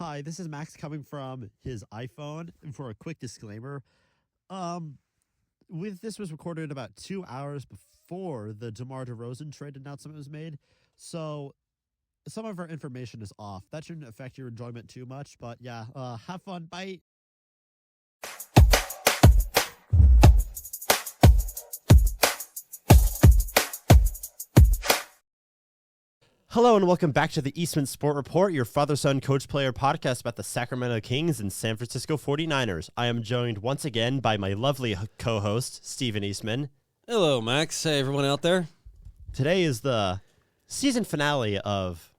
Hi, this is Max coming from his iPhone. And for a quick disclaimer, this was recorded about 2 hours before the Demar DeRozan trade announcement was made. So some of our information is off. That shouldn't affect your enjoyment too much, but yeah, have fun. Bye. Hello and welcome back to the Eastman Sports Report, your father-son coach-player podcast about the Sacramento Kings and San Francisco 49ers. I am joined once again by my lovely co-host, Steven Eastman. Hello, Max. Hey, everyone out there. Today is the season finale of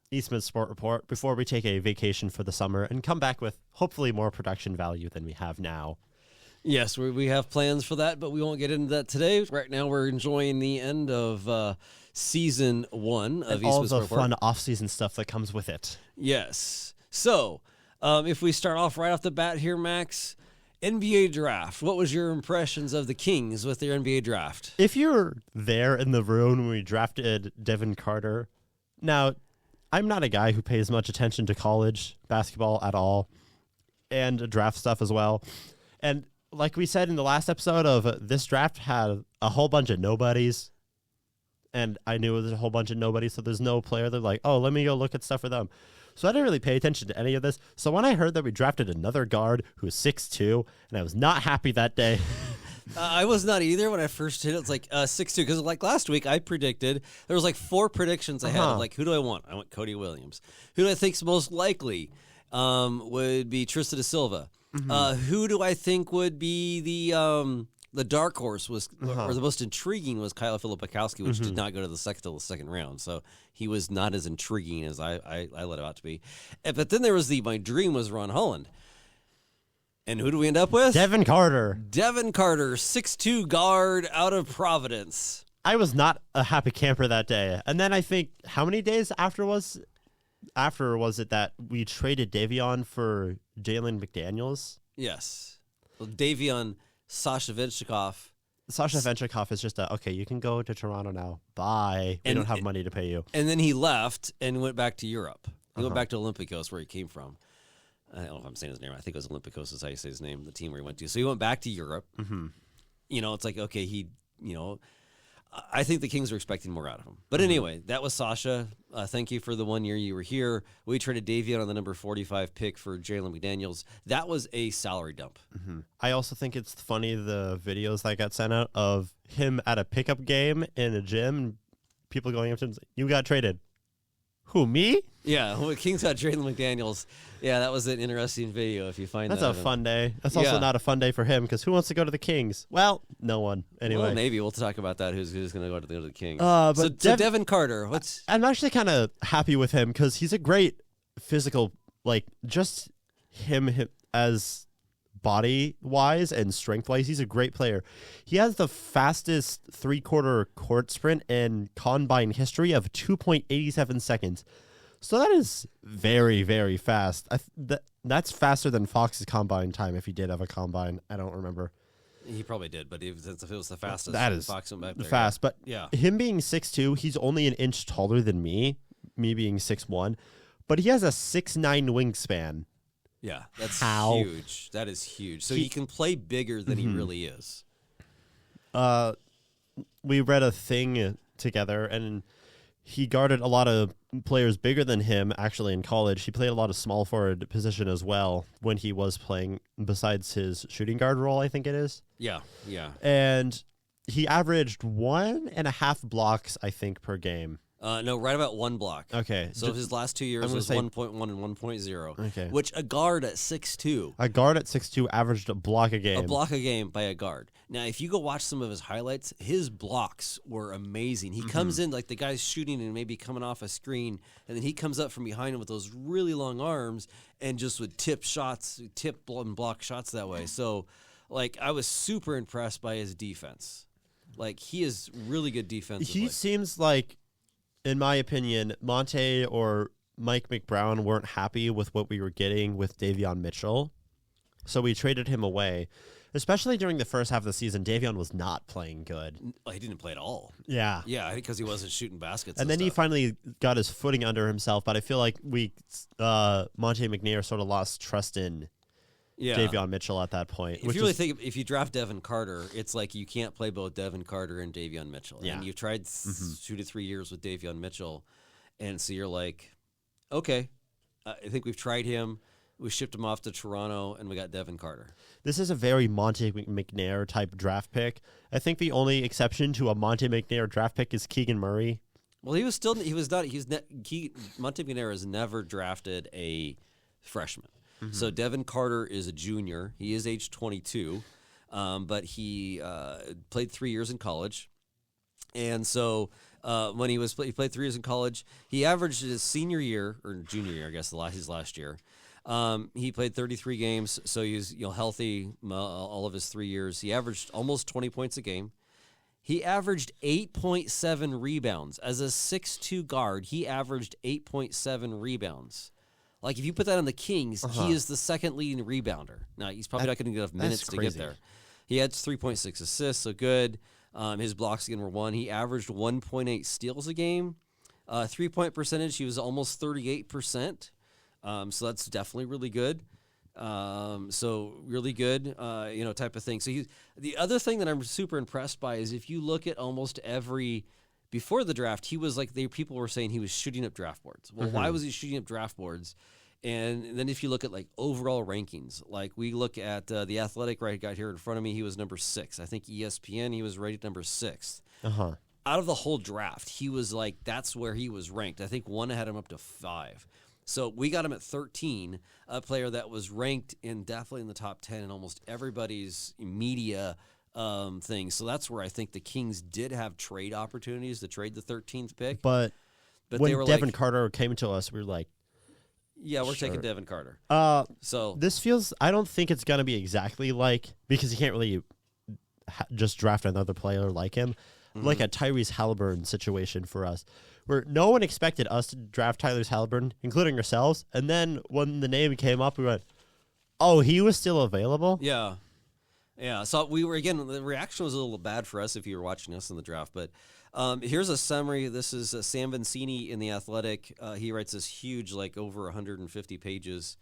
Eastman Sports Report before we take a vacation for the summer and come back with hopefully more production value than we have now. Yes, we have plans for that, but we won't get into that today. Right now, we're enjoying the end of Season 1 of And Eastman all the Sports Report. fun off-season stuff that comes with it. Yes. So, if we start off right off the bat here, Max, NBA draft. What was your impressions of the Kings with their NBA draft? If you were there in the room when we drafted Devin Carter, now, I'm not a guy who pays much attention to college basketball at all, and draft stuff as well. And like we said in the last episode of this draft had a whole bunch of nobodies, and I knew it was a whole bunch of nobodies, so there's no player that like, oh, let me go look at stuff for them. So I didn't really pay attention to any of this. So when I heard that we drafted another guard who was 6'2", and I was not happy that day. I was not either when I first hit it. It's like 6'2", because like last week I predicted, there was like 4 predictions I had of like, who do I want? I want Cody Williams. Who do I think's most likely would be Tristan da Silva. Who do I think would be the dark horse was, or the most intriguing was Kyle Filipowski, which did not go to the second round. So he was not as intriguing as I let it out to be. But then there was my dream was Ron Holland. And who do we end up with? Devin Carter. Devin Carter, 6'2" guard out of Providence. I was not a happy camper that day. And then I think, how many days after was it that we traded Davion for Jalen McDaniels? Yes. Well, Davion Sasha Vencikov. Sasha Vencikov is just okay, you can go to Toronto now. Bye. We don't have money to pay you. And then he left and went back to Europe. He went back to Olympiacos, where he came from. I don't know if I'm saying his name. I think it was Olympiacos is how you say his name, the team where he went to. So he went back to Europe. You know, it's like, okay, I think the Kings were expecting more out of him. But anyway, that was Sasha. Thank you for the 1 year you were here. We traded Davion on the number 45 pick for Jalen McDaniels. That was a salary dump. I also think it's funny the videos that got sent out of him at a pickup game in a gym, and people going up to him, you got traded. Who, me? Yeah, when Kings got Jalen McDaniels. Yeah, that was an interesting video if you find That's that. a fun day. That's also not a fun day for him, because who wants to go to the Kings? Well, no one. Anyway. Well, maybe we'll talk about that. Who's going to go to the Kings? So Devin Carter, I'm actually kind of happy with him because he's a great physical, like just him as body-wise and strength-wise, he's a great player. He has the fastest three-quarter court sprint in combine history of 2.87 seconds. So that is very, very fast. That's faster than Fox's combine time if he did have a combine. I don't remember. He probably did, but if it was the fastest, that is Fox went back there, fast. But yeah, him being 6'2", he's only an inch taller than me being 6'1", but he has a 6'9" wingspan. Yeah, that's huge. That is huge. So he can play bigger than he really is. We read a thing together, and he guarded a lot of players bigger than him, actually, in college. He played a lot of small forward position as well when he was playing, besides his shooting guard role, I think it is. Yeah. And he averaged 1.5 blocks, I think, per game. No, right about 1 block. Okay. So his last 2 years was 1.1 and 1.0. Okay. Which a guard at 6'2". A guard at 6'2" averaged a block a game. A block a game by a guard. Now, if you go watch some of his highlights, his blocks were amazing. He comes in like the guy's shooting and maybe coming off a screen, and then he comes up from behind him with those really long arms and just would tip and block shots that way. So, like, I was super impressed by his defense. Like, he is really good defensively. He seems like, in my opinion, Monte or Mike McBrown weren't happy with what we were getting with Davion Mitchell, so we traded him away. Especially during the first half of the season, Davion was not playing good. He didn't play at all. Yeah. Yeah, because he wasn't shooting baskets. And then he finally got his footing under himself, but I feel like Monte McNair sort of lost trust in Davion Mitchell at that point. If you really think, if you draft Devin Carter, it's like you can't play both Devin Carter and Davion Mitchell. Yeah. And you've tried 2 to 3 years with Davion Mitchell, and so you're like, okay, I think we've tried him. We shipped him off to Toronto, and we got Devin Carter. This is a very Monte McNair type draft pick. I think the only exception to a Monte McNair draft pick is Keegan Murray. Well, Monte McNair has never drafted a freshman. So Devin Carter is a junior. He is age 22, but he played 3 years in college. And so when he played 3 years in college, he averaged his senior year, or junior year, I guess, his last year. He played 33 games, so he was healthy all of his 3 years. He averaged almost 20 points a game. He averaged 8.7 rebounds. As a 6'2 guard, he averaged 8.7 rebounds. Like, if you put that on the Kings, he is the second leading rebounder. Now, he's probably not going to get enough minutes to get there. He had 3.6 assists, so good. His blocks again were 1. He averaged 1.8 steals a game. 3-point percentage, he was almost 38%. So that's definitely really good. So really good, type of thing. So the other thing that I'm super impressed by is if you look at almost before the draft, he was like, people were saying he was shooting up draft boards. Well, why was he shooting up draft boards? And then if you look at like overall rankings, like we look at The Athletic, right, got here in front of me, he was number 6. I think ESPN, he was rated number 6. Out of the whole draft, he was like, that's where he was ranked. I think one had him up to 5. So we got him at 13, a player that was ranked definitely in the top 10 in almost everybody's media thing. So that's where I think the Kings did have trade opportunities to trade the 13th pick. But when they were Devin Carter came to us, we were like, yeah, we're taking Devin Carter. So this feels, I don't think it's going to be exactly because you can't really just draft another player like him, like a Tyrese Halliburton situation for us, where no one expected us to draft Tyrese Halliburton, including ourselves. And then when the name came up, we went, oh, he was still available? Yeah. Yeah. So we were, again, the reaction was a little bad for us if you were watching us in the draft. But here's a summary. This is Sam Vincini in The Athletic. He writes this huge, like over 150 pages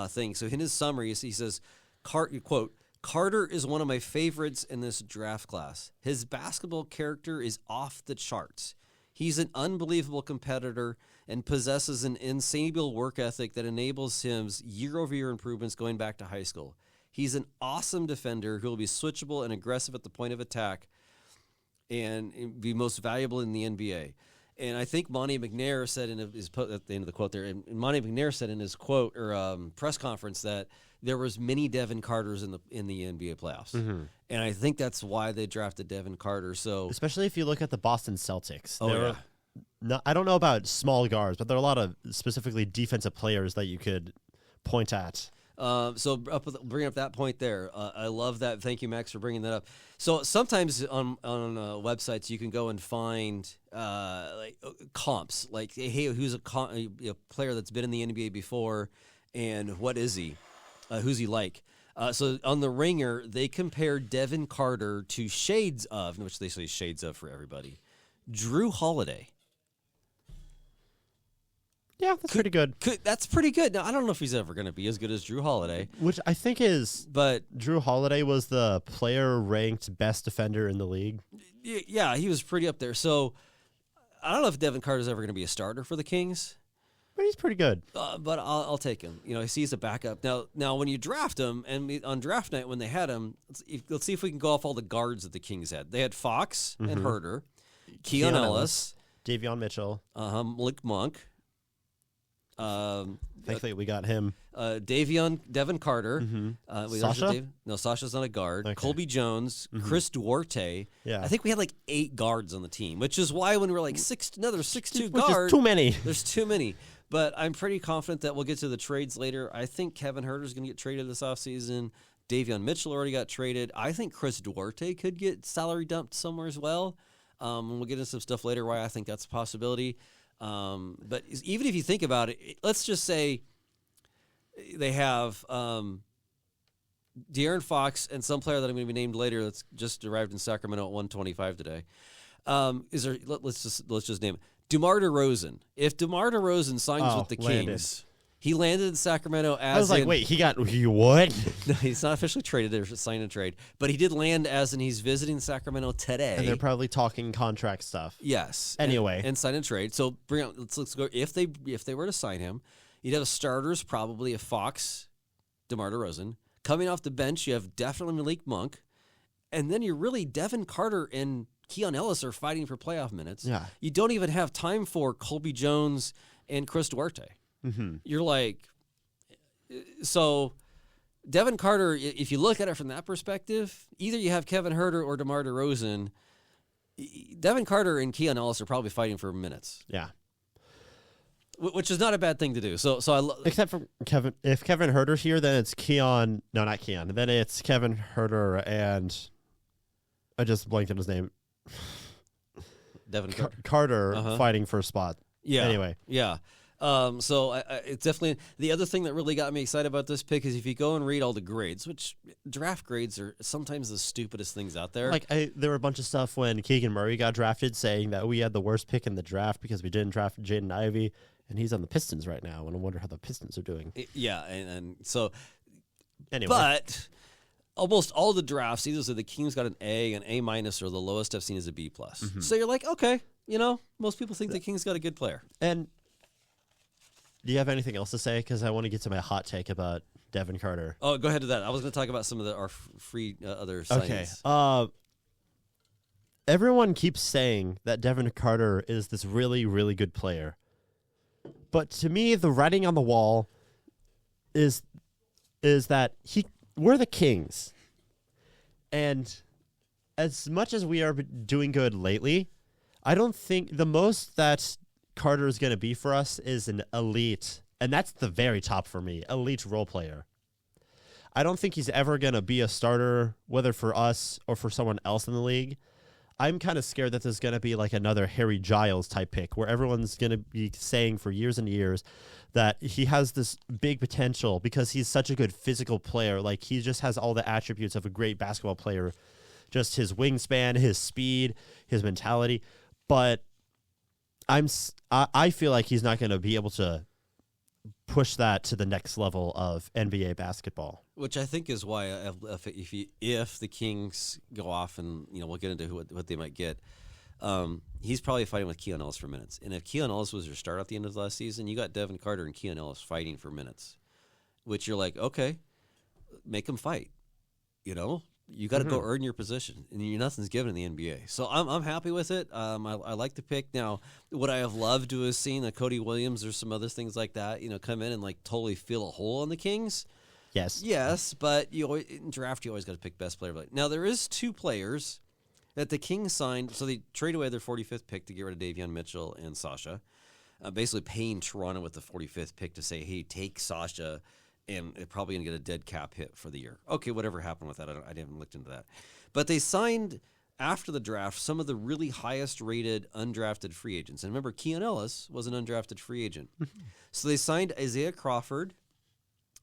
thing. So in his summary, he says, quote, Carter is one of my favorites in this draft class. His basketball character is off the charts. He's an unbelievable competitor and possesses an insatiable work ethic that enables him year-over-year improvements going back to high school. He's an awesome defender who will be switchable and aggressive at the point of attack and be most valuable in the NBA. And I think Monte McNair said in his at the end of the quote there, and Monte McNair said in his quote or press conference that there was many Devin Carters in the NBA playoffs, and I think that's why they drafted Devin Carter. So especially if you look at the Boston Celtics, I don't know about small guards, but there are a lot of specifically defensive players that you could point at. So bring up that point there. I love that. Thank you, Max, for bringing that up. So sometimes on websites you can go and find like comps, like hey, who's a player that's been in the NBA before, and what is he? Who's he like? So on The Ringer, they compared Devin Carter to shades of, which they say shades of for everybody, Drew Holiday. Yeah, that's pretty good. That's pretty good. Now, I don't know if he's ever going to be as good as Drew Holiday. Which I think but Drew Holiday was the player-ranked best defender in the league. Yeah, he was pretty up there. So I don't know if Devin Carter's ever going to be a starter for the Kings. But he's pretty good. But I'll take him. You know, he's a backup. Now when you draft him, and on draft night when they had him, let's see if we can go off all the guards that the Kings had. They had Fox and Herter, Keon Ellis, Davion Mitchell, Malik Monk. Thankfully, we got him. Devin Carter. Sasha? No, Sasha's not a guard. Okay. Colby Jones, Chris Duarte. Yeah. I think we had like 8 guards on the team, which is why when we were like 6'2" guard, there's too many. There's too many. But I'm pretty confident that we'll get to the trades later. I think Kevin Huerter's going to get traded this offseason. Davion Mitchell already got traded. I think Chris Duarte could get salary dumped somewhere as well. We'll get into some stuff later why I think that's a possibility. But even if you think about it, let's just say they have De'Aaron Fox and some player that I'm going to be named later that's just arrived in Sacramento at 125 today. Let's just name it. DeMar DeRozan. If DeMar DeRozan signs with the Kings, he landed in Sacramento as I was like, wait, he what? No, he's not officially traded. There's a sign and trade, but he did land as in he's visiting Sacramento today. And they're probably talking contract stuff. Yes. Anyway, and sign and trade. So let's go. If they were to sign him, you'd have starters probably a Fox, DeMar DeRozan. Coming off the bench, you have definitely Malik Monk, and then you're really Devin Carter and Keon Ellis are fighting for playoff minutes. Yeah. You don't even have time for Colby Jones and Chris Duarte. Mm-hmm. You're like, so Devin Carter, if you look at it from that perspective, either you have Kevin Huerter or DeMar DeRozan. Devin Carter and Keon Ellis are probably fighting for minutes. Yeah. Which is not a bad thing to do. So except for Kevin, if Kevin Huerter's here, then it's Keon. No, not Keon. Then it's Kevin Huerter and I just blanked on his name. Devin Carter fighting for a spot. Yeah. Anyway. Yeah. So it's definitely the other thing that really got me excited about this pick is if you go and read all the grades, which draft grades are sometimes the stupidest things out there. Like there were a bunch of stuff when Keegan Murray got drafted saying that we had the worst pick in the draft because we didn't draft Jaden Ivey, and he's on the Pistons right now, and I wonder how the Pistons are doing. Yeah, and so anyway, but almost all the drafts, either so the Kings got an A, an A minus, or the lowest I've seen is a B plus. Mm-hmm. So you're like, okay, most people think the Kings got a good player. And do you have anything else to say? Because I want to get to my hot take about Devin Carter. Oh, go ahead to that. I was going to talk about some of our free other signings. Okay. Everyone keeps saying that Devin Carter is this really, really good player. But to me, the writing on the wall is that we're the Kings. And as much as we are doing good lately, I don't think the most that Carter is going to be for us is an elite, and that's the very top for me, elite role player. I don't think he's ever going to be a starter, whether for us or for someone else in the league. I'm kind of scared that there's going to be like another Harry Giles type pick where everyone's going to be saying for years and years that he has this big potential because he's such a good physical player. Like he just has all the attributes of a great basketball player, just his wingspan, his speed, his mentality. But I feel like he's not going to be able to push that to the next level of NBA basketball. Which I think is why if the Kings go off and we'll get into what they might get, he's probably fighting with Keon Ellis for minutes. And if Keon Ellis was your start at the end of the last season, you got Devin Carter and Keon Ellis fighting for minutes, which you're like, okay, make them fight. You got to go earn your position, and nothing's given in the NBA. So I'm happy with it. I like the pick. Now, would I have loved to have seen a Cody Williams or some other things like that, come in and like totally fill a hole on the Kings? Yes, but in draft you always got to pick best player. Now there is two players that the Kings signed, so they trade away their 45th pick to get rid of Davion Mitchell and Sasha, basically paying Toronto with the 45th pick to say, hey, take Sasha. And they're probably going to get a dead cap hit for the year. Okay, whatever happened with that, I didn't look into that. But they signed, after the draft, some of the really highest-rated undrafted free agents. And remember, Keon Ellis was an undrafted free agent. So they signed Isaiah Crawford.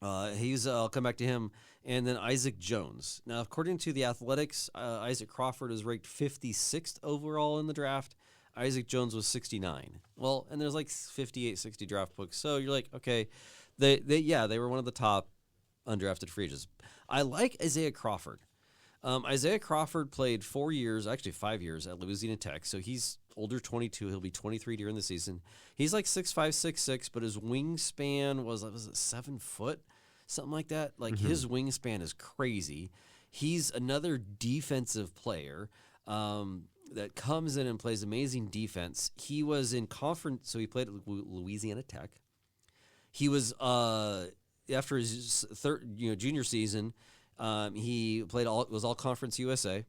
I'll come back to him. And then Isaac Jones. Now, according to the Athletics, Isaac Crawford is ranked 56th overall in the draft. Isaac Jones was 69. Well, and there's like 58, 60 draft books. So you're like, okay, they were one of the top undrafted free agents. I like Isaiah Crawford. Isaiah Crawford played 4 years, actually 5 years at Louisiana Tech. So he's older, 22. He'll be 23 during the season. He's like 6'5", 6'6", but his wingspan was it 7 foot? Something like that. Like his wingspan is crazy. He's another defensive player that comes in and plays amazing defense. He was in conference, so he played at Louisiana Tech. He was after his junior season, he was all Conference USA.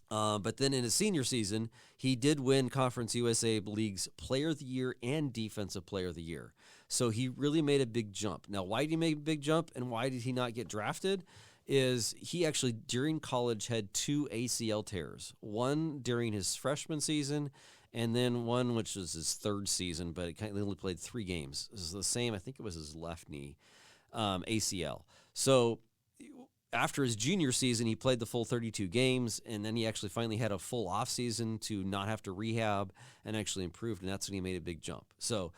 But then in his senior season, he did win Conference USA League's Player of the Year and Defensive Player of the Year. So he really made a big jump. Now, why did he make a big jump and why did he not get drafted? Is he actually during college had 2 ACL tears, one during his freshman season and then one which was his third season, but he only played 3 games. This is the same, I think it was his left knee ACL. So after his junior season, he played the full 32 games, and then he actually finally had a full off season to not have to rehab and actually improved, and that's when he made a big jump. So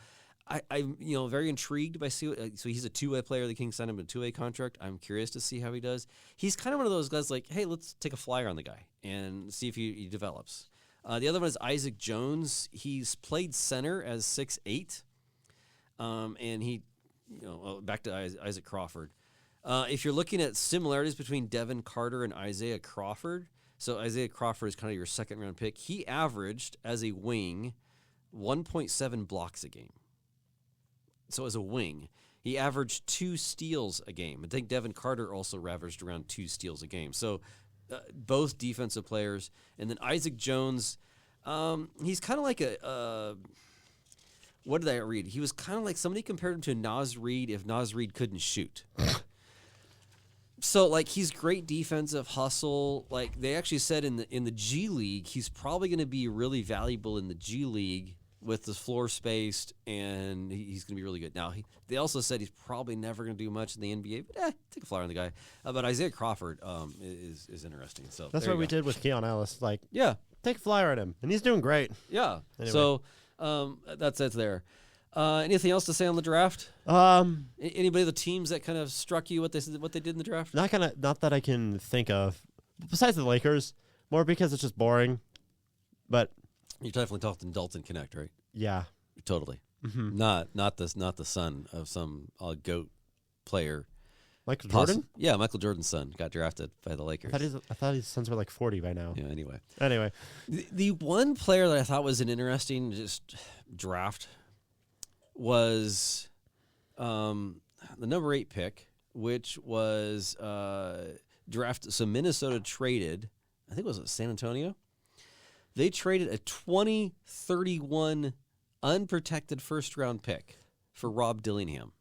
I'm very intrigued by so he's a two-way player. The Kings signed him a two-way contract. I'm curious to see how he does. He's kind of one of those guys like, hey, let's take a flyer on the guy and see if he develops. The other one is Isaac Jones. He's played center as 6'8", and he, back to Isaac Crawford. If you're looking at similarities between Devin Carter and Isaiah Crawford, so Isaiah Crawford is kind of your second-round pick. He averaged, as a wing, 1.7 blocks a game. So as a wing, he averaged 2 steals a game. I think Devin Carter also averaged around 2 steals a game. So both defensive players. And then Isaac Jones, he's kind of like what did I read? He was kind of like somebody compared him to Naz Reid if Naz Reid couldn't shoot. So, he's great defensive hustle. They actually said in the G League, he's probably going to be really valuable in the G League with the floor spaced, and he's going to be really good. Now, they also said he's probably never going to do much in the NBA, but take a flyer on the guy. But Isaiah Crawford is interesting. So that's what we did with Keon Ellis. Take a flyer on him, and he's doing great. Yeah. Anyway. So that's it there. Anything else to say on the draft? Anybody of the teams that kind of struck you what they did in the draft? Not that I can think of. Besides the Lakers, more because it's just boring. But you're definitely talking Dalton Connect, right? Yeah, totally. Mm-hmm. Not the son of some goat player. Michael Jordan? Yeah, Michael Jordan's son got drafted by the Lakers. I thought his sons were 40 by now. Yeah. Anyway, the one player that I thought was an interesting draft was the number 8 pick, which was drafted. So Minnesota traded, I think it was San Antonio. They traded a 2031 unprotected first-round pick for Rob Dillingham.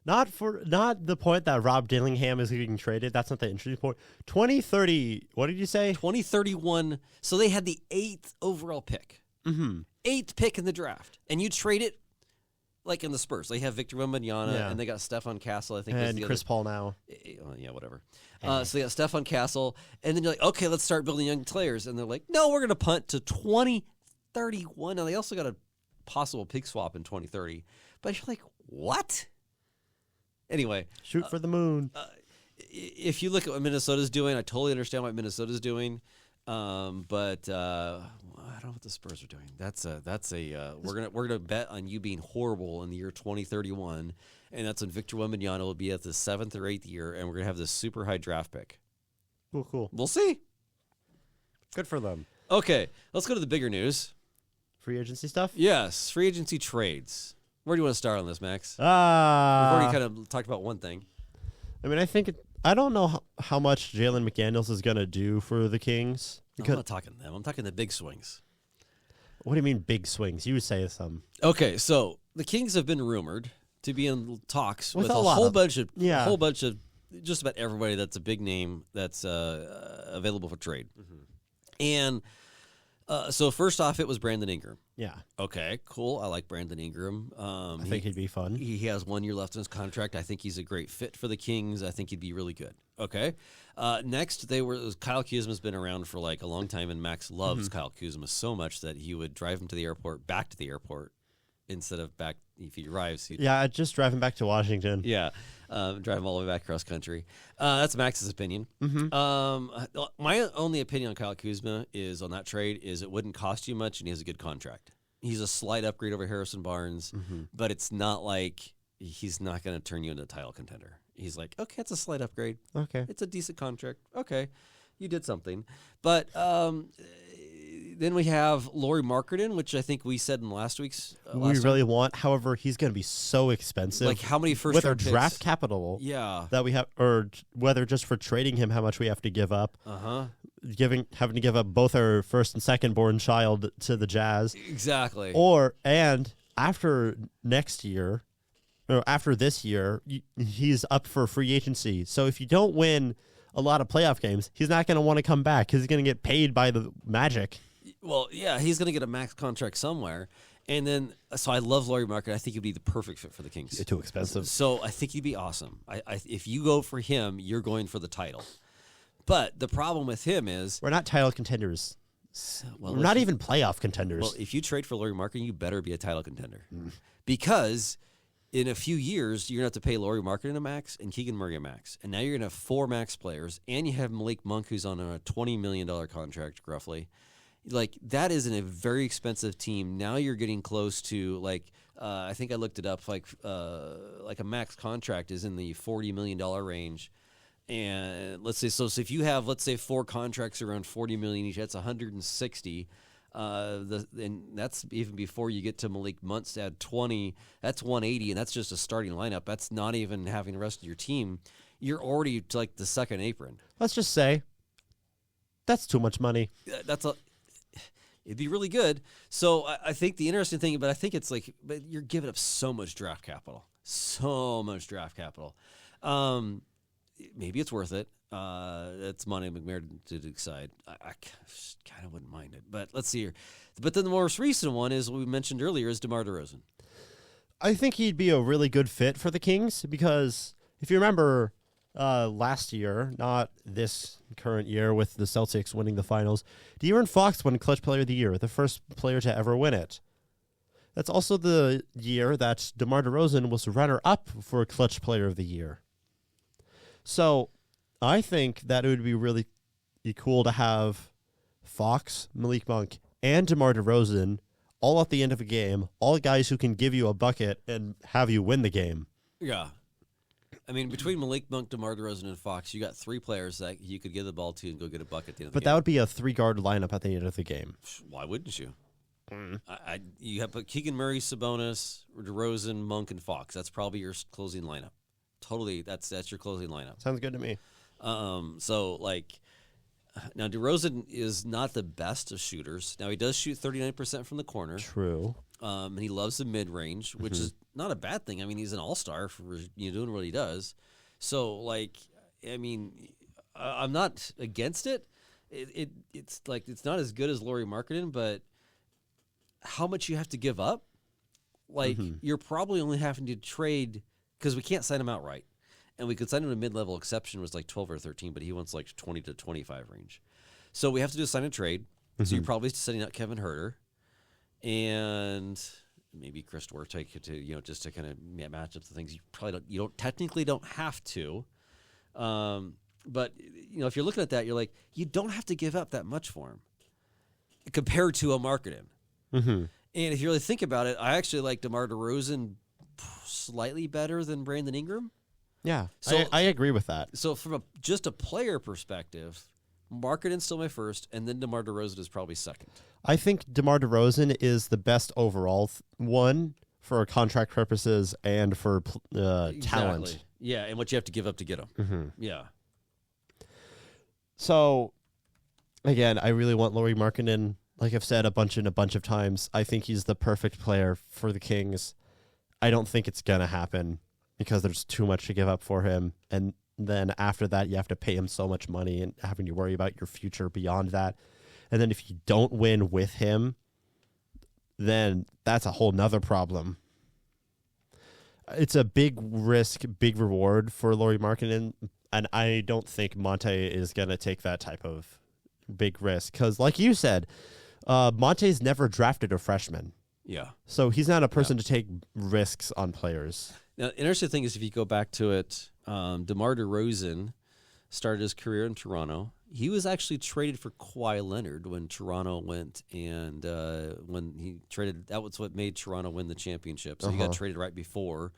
Not the point that Rob Dillingham is getting traded. That's not the interesting point. 2030. What did you say? 2031. So they had the 8th overall pick. Mm-hmm. 8th pick in the draft, and you trade it in the Spurs. They have Victor Wembanyama, and they got Stephon Castle. I think, and Chris Paul now. Yeah, whatever. So they got Stephon Castle, and then you're like, okay, let's start building young players. And they're like, no, we're going to punt to 2031. Now, they also got a possible pick swap in 2030. But you're like, what? Anyway. Shoot for the moon. If you look at what Minnesota's doing, I totally understand what Minnesota's doing. But I don't know what the Spurs are doing. We're gonna bet on you being horrible in the year 2031. And that's when Victor Wembanyama will be at the 7th or 8th year, and we're going to have this super high draft pick. Cool. We'll see. Good for them. Okay, let's go to the bigger news. Free agency stuff? Yes, free agency trades. Where do you want to start on this, Max? We've already kind of talked about one thing. I mean, I don't know how much Jalen McDaniels is going to do for the Kings. I'm not talking them. I'm talking the big swings. What do you mean big swings? You would say some. Okay, so the Kings have been rumored to be in talks with a whole bunch of just about everybody that's a big name that's available for trade. Mm-hmm. And so first off, it was Brandon Ingram. Yeah. Okay, cool. I like Brandon Ingram. I think he'd be fun. He has 1 year left in his contract. I think he's a great fit for the Kings. I think he'd be really good. Okay. Next, Kyle Kuzma's been around for a long time, and Max loves Kyle Kuzma so much that he would drive him to the airport, back to the airport, instead of back if he arrives. Just driving back to Washington. Yeah, drive him all the way back across country. That's Max's opinion. Mm-hmm. My only opinion on Kyle Kuzma is on that trade is it wouldn't cost you much, and he has a good contract. He's a slight upgrade over Harrison Barnes, but it's not like he's not going to turn you into a title contender. He's like, okay, it's a slight upgrade. Okay. It's a decent contract. Okay, you did something. But then we have Lauri Markkanen, which I think we said in last week's. We really want. However, he's going to be so expensive. How many first with our picks? draft capital? Yeah. That we have, or whether just for trading him, how much we have to give up. Having to give up both our first and second born child to the Jazz. Exactly. And after next year, or after this year, he's up for free agency. So if you don't win a lot of playoff games, he's not going to want to come back because he's going to get paid by the Magic. Well, yeah, he's going to get a max contract somewhere. And then, so I love Lauri Markkanen. I think he'd be the perfect fit for the Kings. You're too expensive. So I think he'd be awesome. If you go for him, you're going for the title. But the problem with him is we're not title contenders. We're not even playoff contenders. Well, if you trade for Lauri Markkanen, you better be a title contender. Because in a few years, you're going to have to pay Lauri Markkanen a max and Keegan Murray a max. And now you're going to have 4 max players, and you have Malik Monk, who's on a $20 million contract, roughly. Like, that is in a very expensive team. Now you're getting close to, like, I think I looked it up, like a max contract is in the $40 million range. And let's say, so if you have, let's say, 4 contracts around $40 million each, that's 160. And that's even before you get to Malik Monk's at 20. That's 180, and that's just a starting lineup. That's not even having the rest of your team. You're already to, like, the second apron. Let's just say that's too much money. It'd be really good. So I think the interesting thing, but I think it's like, but you're giving up so much draft capital. So much draft capital. Maybe it's worth it. It's Monty McNair to decide. I kind of wouldn't mind it. But let's see here. But then the most recent one is, what we mentioned earlier, is DeMar DeRozan. I think he'd be a really good fit for the Kings because if you remember last year, not this current year with the Celtics winning the finals, De'Aaron Fox won Clutch Player of the Year, the first player to ever win it. That's also the year that DeMar DeRozan was runner-up for Clutch Player of the Year. So I think that it would be really cool to have Fox, Malik Monk, and DeMar DeRozan all at the end of a game, all guys who can give you a bucket and have you win the game. Yeah. I mean, between Malik Monk, DeMar DeRozan, and Fox, you got 3 players that you could give the ball to and go get a bucket at the end of the game. But that would be a 3-guard lineup at the end of the game. Why wouldn't you? You have Keegan Murray, Sabonis, DeRozan, Monk, and Fox. That's probably your closing lineup. Totally, that's your closing lineup. Sounds good to me. So, like, now DeRozan is not the best of shooters. Now, he does shoot 39% from the corner. True. And he loves the mid-range, which is not a bad thing. I mean, he's an all-star for doing what he does. So, like, I mean, I'm not against it. It's like, it's not as good as Lauri Markkanen, but how much you have to give up? Like, you're probably only having to trade, because we can't sign him outright. And we could sign him a mid-level exception, was like 12 or 13, but he wants like 20 to 25 range. So we have to do a sign and trade. So you're probably setting up Kevin Huerter and maybe Chris Duarte to just to kind of match up the things. You don't technically don't have to, but if you're looking at that, you're like, you don't have to give up that much for him compared to a Markkanen. And if you really think about it, I actually like DeMar DeRozan slightly better than Brandon Ingram. Yeah, so I agree with that. So from just a player perspective, Markkanen's still my first, and then DeMar DeRozan is probably second. I think DeMar DeRozan is the best overall one for contract purposes and for talent. Yeah, and what you have to give up to get him. Yeah. So, again, I really want Lauri Markkanen. Like I've said a bunch of times, I think he's the perfect player for the Kings. I don't think it's going to happen because there's too much to give up for him. And then after that, you have to pay him so much money and having to worry about your future beyond that. And then if you don't win with him, then that's a whole nother problem. It's a big risk, big reward for Lauri Markkanen, and I don't think Monte is going to take that type of big risk. Because like you said, Monte's never drafted a freshman. Yeah. So he's not a person to take risks on players. Now, the interesting thing is if you go back to it, DeMar DeRozan started his career in Toronto. He was actually traded for Kawhi Leonard when Toronto went, and when he traded, that was what made Toronto win the championship. So he got traded right before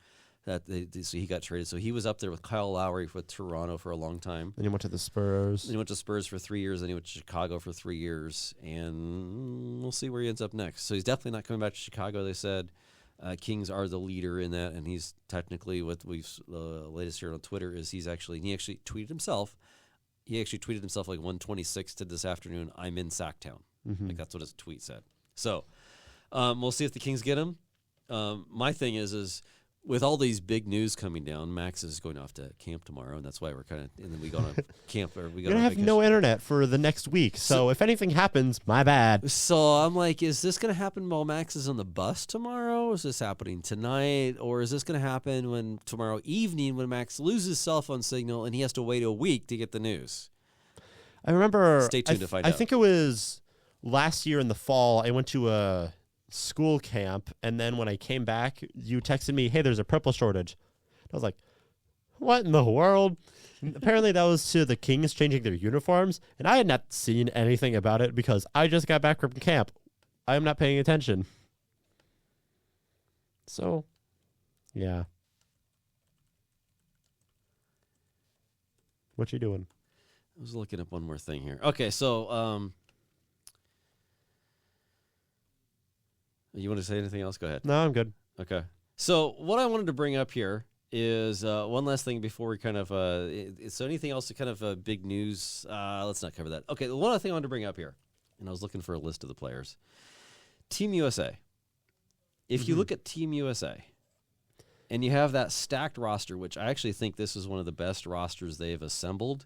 that. So he got traded. So he was up there with Kyle Lowry with Toronto for a long time. Then he went to the Spurs. Then he went to Spurs for 3 years. Then he went to Chicago for 3 years, and we'll see where he ends up next. So he's definitely not coming back to Chicago. They said Kings are the leader in that, and he's technically what we've latest here on Twitter is he actually tweeted himself. He actually tweeted himself like 1:26 to this afternoon. I'm in Sacktown. Like that's what his tweet said. So we'll see if the Kings get him. My thing is with all these big news coming down, Max is going off to camp tomorrow, and that's why we're kind of, and then we go on camp, or we go We're going to have no internet for the next week, so if anything happens, my bad. So I'm like, is this going to happen while Max is on the bus tomorrow? Is this happening tonight? Or is this going to happen when tomorrow evening when Max loses cell phone signal and he has to wait a week to get the news? I remember, Stay tuned to find out. I think it was last year in the fall, I went to a school camp, and then when I came back, you texted me, hey, there's a purple shortage. I was like, what in the world? Apparently that was to the Kings changing their uniforms, and I had not seen anything about it because I just got back from camp. I am not paying attention. So, yeah. What you doing? I was looking up one more thing here. Okay, so you want to say anything else? Go ahead. No, I'm good. Okay. So what I wanted to bring up here is one last thing before we kind of so anything else to kind of big news? Let's not cover that. Okay, the one other thing I wanted to bring up here, and I was looking for a list of the players. Team USA. If you look at Team USA, and you have that stacked roster, which I actually think this is one of the best rosters they've assembled,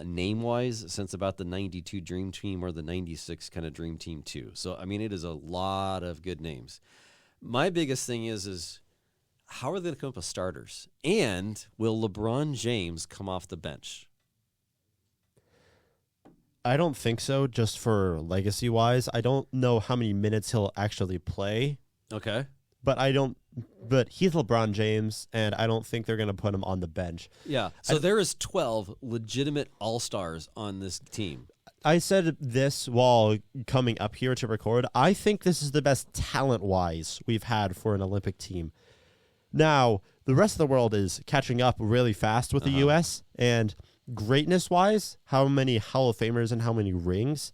name-wise, since about the 92 Dream Team or the 96 kind of Dream Team 2. So, I mean, it is a lot of good names. My biggest thing is how are they going to come up with starters? And will LeBron James come off the bench? I don't think so, just for legacy-wise. I don't know how many minutes he'll actually play. Okay. But he's LeBron James, and I don't think they're going to put him on the bench. Yeah. So there is 12 legitimate all-stars on this team. I said this while coming up here to record. I think this is the best talent-wise we've had for an Olympic team. Now, the rest of the world is catching up really fast with the U.S., and greatness-wise, how many Hall of Famers and how many rings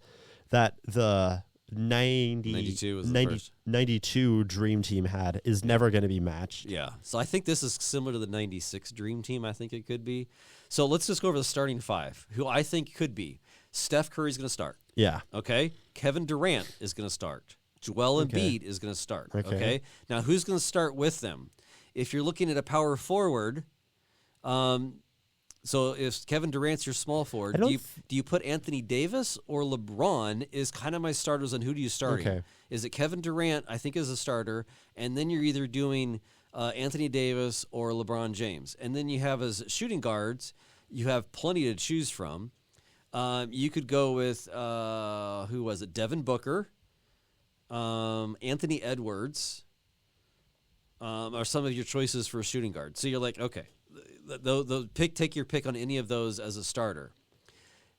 that the 92 was the first. 92 Dream Team had is never going to be matched. Yeah. So I think this is similar to the 96 Dream Team. I think it could be. So let's just go over the starting five, who I think could be. Steph Curry's going to start. Yeah. Okay. Kevin Durant is going to start. Joel Embiid is going to start. Okay. Now, who's going to start with them? If you're looking at a power forward, so if Kevin Durant's your small forward, do you put Anthony Davis or LeBron is kind of my starters on who do you start? Okay. Is it Kevin Durant, I think, is a starter, and then you're either doing Anthony Davis or LeBron James. And then you have as shooting guards, you have plenty to choose from. You could go with, who was it, Devin Booker, Anthony Edwards, are some of your choices for a shooting guard. So you're like, okay. Take your pick on any of those as a starter.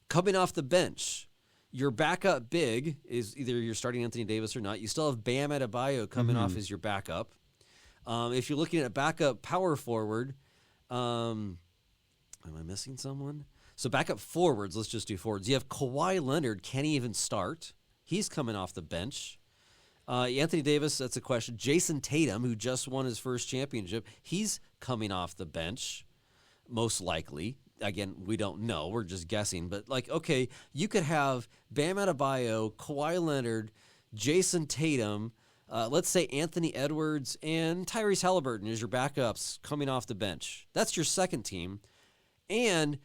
Coming off the bench, your backup big is either you're starting Anthony Davis or not. You still have Bam Adebayo coming off as your backup. If you're looking at backup power forward, am I missing someone? So backup forwards, let's just do forwards. You have Kawhi Leonard. Can he even start? He's coming off the bench. Anthony Davis, that's a question. Jason Tatum, who just won his first championship, he's coming off the bench, most likely. Again, we don't know. We're just guessing. But, okay, you could have Bam Adebayo, Kawhi Leonard, Jason Tatum, let's say Anthony Edwards, and Tyrese Halliburton as your backups coming off the bench. That's your second team. And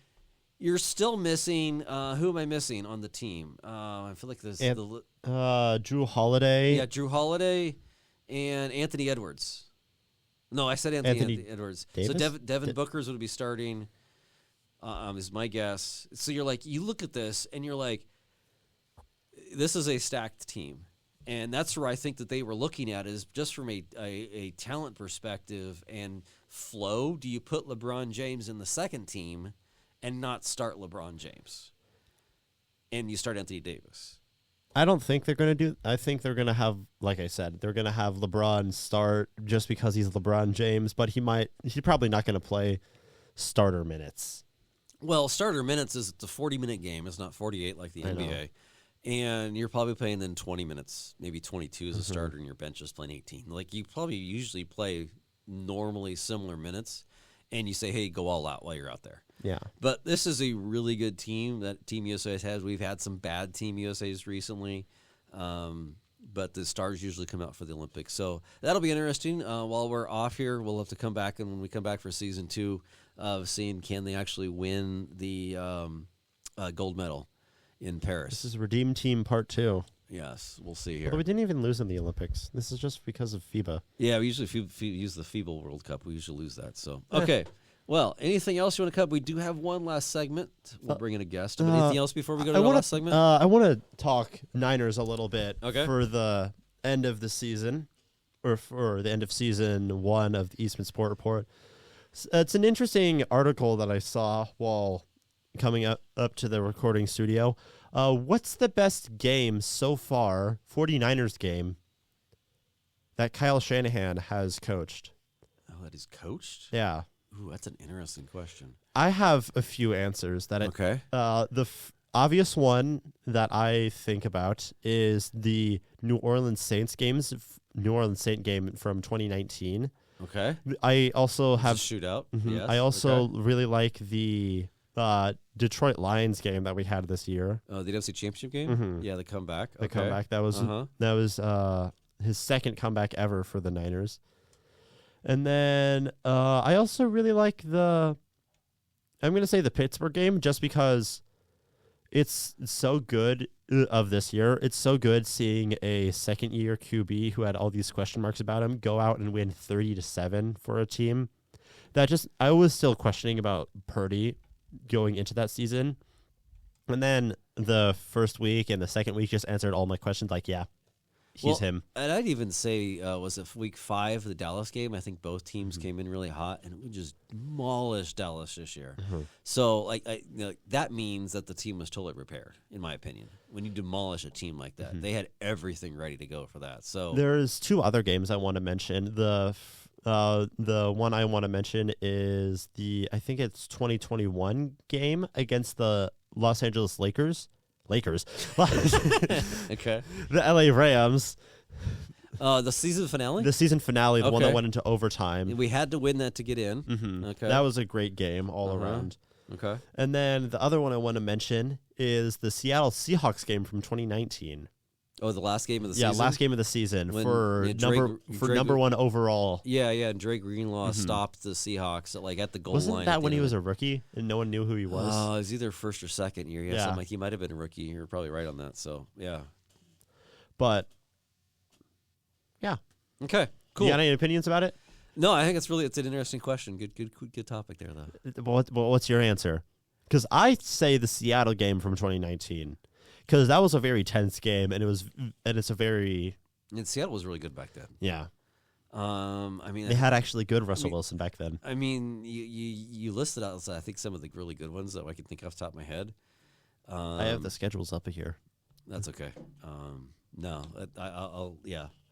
you're still missing, who am I missing on the team? I feel like this. Drew Holiday. Yeah, Drew Holiday and Anthony Edwards. No, I said Anthony Edwards. Davis? So Devin Booker's would be starting, is my guess. So you're like, you look at this and you're like, this is a stacked team. And that's where I think that they were looking at is just from a talent perspective and flow. Do you put LeBron James in the second team and not start LeBron James? And you start Anthony Davis. I don't think they're going to do. I think they're going to have, like I said, they're going to have LeBron start just because he's LeBron James, but he's probably not going to play starter minutes. Well, starter minutes is it's a 40-minute game. It's not 48 like the NBA. And you're probably playing then 20 minutes, maybe 22 as a starter, and your bench is playing 18. Like, you probably usually play normally similar minutes, and you say, hey, go all out while you're out there. Yeah. But this is a really good team that Team USA has. We've had some bad Team USAs recently. but the stars usually come out for the Olympics. So that'll be interesting. While we're off here, we'll have to come back, and when we come back for season 2 of seeing can they actually win the gold medal in Paris. This is Redeem Team Part 2. Yes, we'll see here. Although we didn't even lose in the Olympics. This is just because of FIBA. Yeah, we usually use the FIBA World Cup. We usually lose that. So okay. Well, anything else you want to cover? We do have one last segment. We'll bring in a guest. But anything else before we go to the last segment? I want to talk Niners a little bit for the end of the season, or for the end of season 1 of the Eastman Sports Report. It's an interesting article that I saw while coming up to the recording studio. What's the best game so far, 49ers game, that Kyle Shanahan has coached? Oh, that he's coached? Yeah. Ooh, that's an interesting question. I have a few answers. Okay. The obvious one that I think about is the New Orleans Saint game from 2019. Okay. I also It's have a shootout. Mhm. Yes. I also really like the Detroit Lions game that we had this year. The NFC Championship game. Mhm. Yeah, the comeback. The comeback that was his second comeback ever for the Niners. And then I also really like I'm going to say the Pittsburgh game, just because it's so good of this year. It's so good seeing a second-year QB who had all these question marks about him go out and win 30-7 for a team. I was still questioning about Purdy going into that season. And then the first week and the second week just answered all my questions like, yeah, he's him. And I'd even say, was it week 5, the Dallas game? I think both teams came in really hot, and we just demolished Dallas this year. Mm-hmm. So, that means that the team was totally prepared, in my opinion. When you demolish a team like that, they had everything ready to go for that. So there's 2 other games I want to mention. The one I want to mention is I think it's 2021 game against the Los Angeles Lakers. Okay. The LA Rams. The season finale? The season finale, the one that went into overtime. We had to win that to get in. Mm-hmm. Okay. That was a great game all around. Okay. And then the other one I want to mention is the Seattle Seahawks game from 2019. Oh, the last game of the season? Yeah, last game of the season When, number 1 overall. Yeah, and Dre Greenlaw stopped the Seahawks at the goal line. Wasn't that when he was a rookie and no one knew who he was? Oh, it was either first or second year. Yeah, something like he might have been a rookie. You're probably right on that. So, yeah. But, yeah. Okay, cool. You got any opinions about it? No, I think it's an interesting question. Good topic there, though. What's your answer? Because I say the Seattle game from 2019. Because that was a very tense game, and it's a very... And Seattle was really good back then. Yeah. They had actually good Russell Wilson back then. I mean, you listed out, I think, some of the really good ones that I can think off the top of my head. I have the schedules up here. That's okay. No,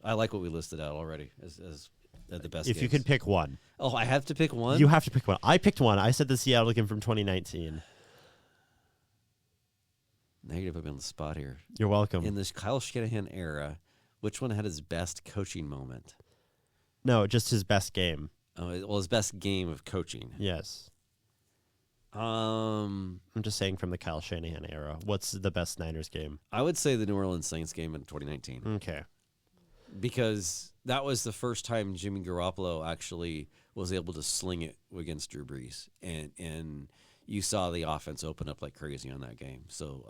I like what we listed out already as the best. If you could pick one. Oh, I have to pick one? You have to pick one. I picked one. I said the Seattle game from 2019. Now you're going to put me on the spot here. You're welcome. In this Kyle Shanahan era, which one had his best coaching moment? No, just his best game. Oh, well, his best game of coaching. Yes. I'm just saying from the Kyle Shanahan era. What's the best Niners game? I would say the New Orleans Saints game in 2019. Okay. Because that was the first time Jimmy Garoppolo actually was able to sling it against Drew Brees. And you saw the offense open up like crazy on that game. So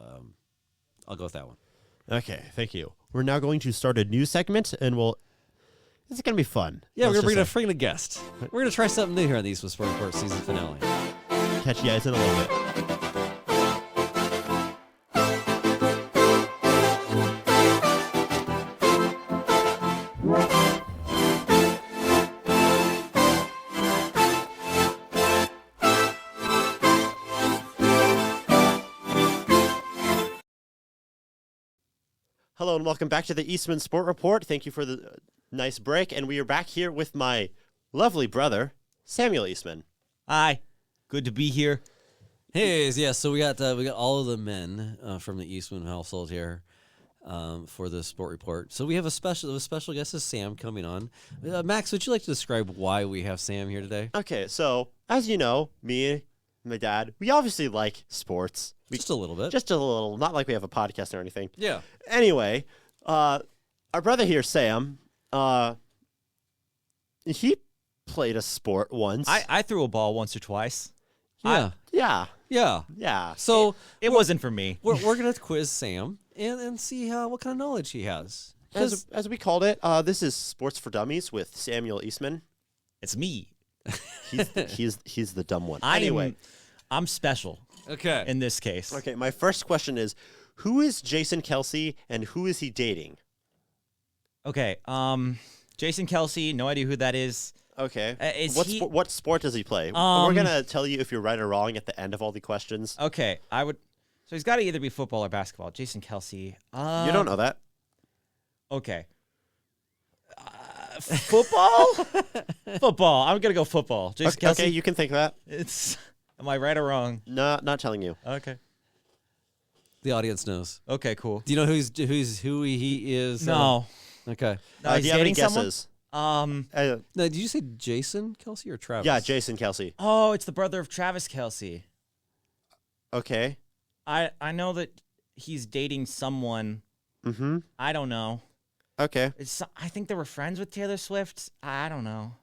I'll go with that one. Okay, thank you. We're now going to start a new segment, and it's going to be fun. Yeah, we're going to bring a guest. We're going to try something new here on the Eastman Sports Report season finale. Catch you guys in a little bit. Hello and welcome back to the Eastman Sport Report. Thank you for the nice break, and we are back here with my lovely brother, Samuel Eastman. Hi, good to be here. Hey, yeah. So we got all of the men from the Eastman household here for the Sport Report. So we have a special guest, is Sam, coming on. Max, would you like to describe why we have Sam here today? Okay, so as you know, me and my dad, we obviously like sports. Just a little bit. Just a little, not like we have a podcast or anything. Yeah. Anyway, Our brother here, Sam, he played a sport once. I threw a ball once or twice. Yeah. Yeah. So It wasn't for me. we're gonna quiz Sam and see what kind of knowledge he has. As we called it, this is Sports for Dummies with Samuel Eastman. It's me. He's the dumb one. Anyway, I'm special Okay. in this case. okay. My first question is, who is Jason Kelsey and who is he dating? Okay. Jason Kelsey, no idea who that is. Okay. What sport does he play? We're gonna tell you if you're right or wrong at the end of all the questions. Okay, So he's got to either be football or basketball. Jason Kelsey. You don't know that. Okay. Football? Football. I'm gonna go football. Jason Kelsey. Okay, you can think that. Am I right or wrong? No, not telling you. Okay. The audience knows. Okay. Cool. Do you know who he is? No. Okay. No, he's do you have any dating someone? guesses? No, did you say Jason Kelsey or Travis? Yeah, Jason Kelsey. Oh, it's the brother of Travis Kelsey. Okay. I know that he's dating someone. Mm-hmm. I don't know. Okay. I think they were friends with Taylor Swift. I don't know.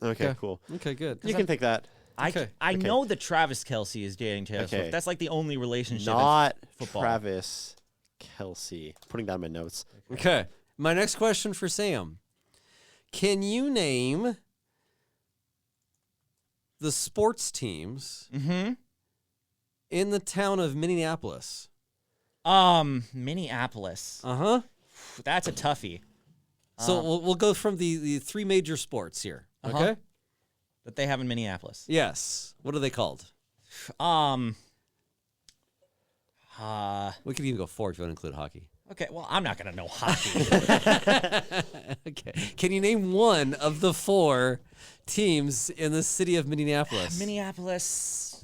Okay, cool. Okay, good. You can think that. I know that Travis Kelsey is dating Taylor Swift. That's like the only relationship. Not in football. Travis Kelsey. Putting down my notes. Okay. My next question for Sam. Can you name the sports teams in the town of Minneapolis? Minneapolis. Uh-huh. That's a toughie. So we'll go from the three major sports here. Okay? That they have in Minneapolis. Yes. What are they called? We could even go four if you want to include hockey. Okay, well, I'm not going to know hockey. Okay. Can you name one of the four teams in the city of Minneapolis? Minneapolis.